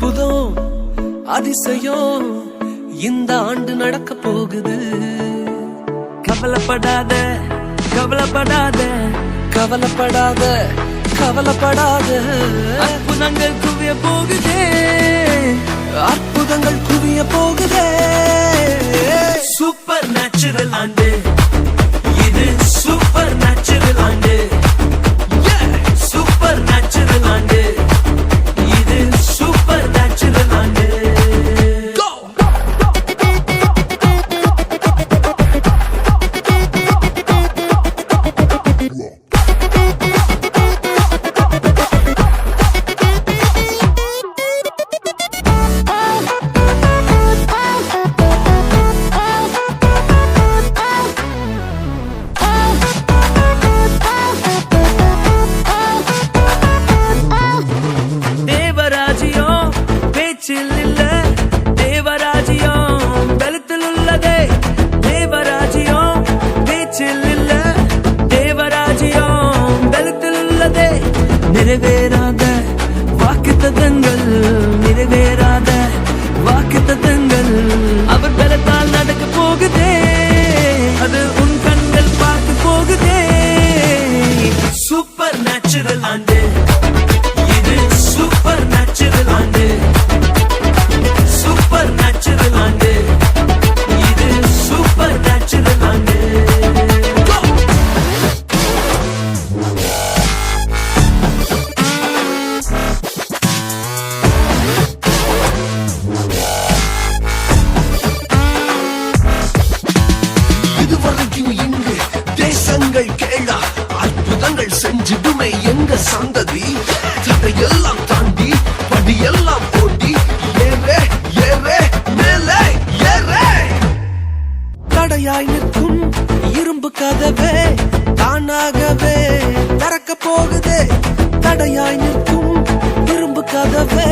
அற்புதம் அதிசயம் இந்த ஆண்டு நடக்க போகுது. கவலைப்படாத கவலைப்படாத கவலைப்படாத கவலைப்படாத, அற்புதங்கள் குவிய போகுதே, அற்புதங்கள் குவிய போகுதே. சூப்பர் நேச்சுரல் ஆண்டு இது, சூப்பர் நேச்சுரல் ஆண்டு, சூப்பர் நேச்சுரல் ஆண்டு இது, சூப்பர் நேச்சுரல் ஆண்டு. நிறைவேறாத வாக்குத்தத்தங்கள், நிறைவேறாத வாக்குத்தத்தங்கள் அவர் பலத்தால் நடக்க போகுதே, அது உன் கண்கள் பார்க்க போகுதே. சூப்பர் நேச்சுரல் ஆண்டு இது, சூப்பர் நேச்சுரல் ஆண்டு, சூப்பர் நேச்சுரல் ஆண்டு இது, சூப்பர் நேச்சுரல் ஆண்டு. தேசங்கள் கேளா, அற்புதங்கள் செஞ்சிடுமே எங்க சந்ததி. தடையெல்லாம் தாண்டி படியெல்லாம் போட்டி, ஏறே ஏறே மேலே ஏறே. தடையாய் நிற்கும் இரும்பு கதவே தானாகவே திறக்க போகுதே, தடையாய் நிற்கும் இரும்பு கதவே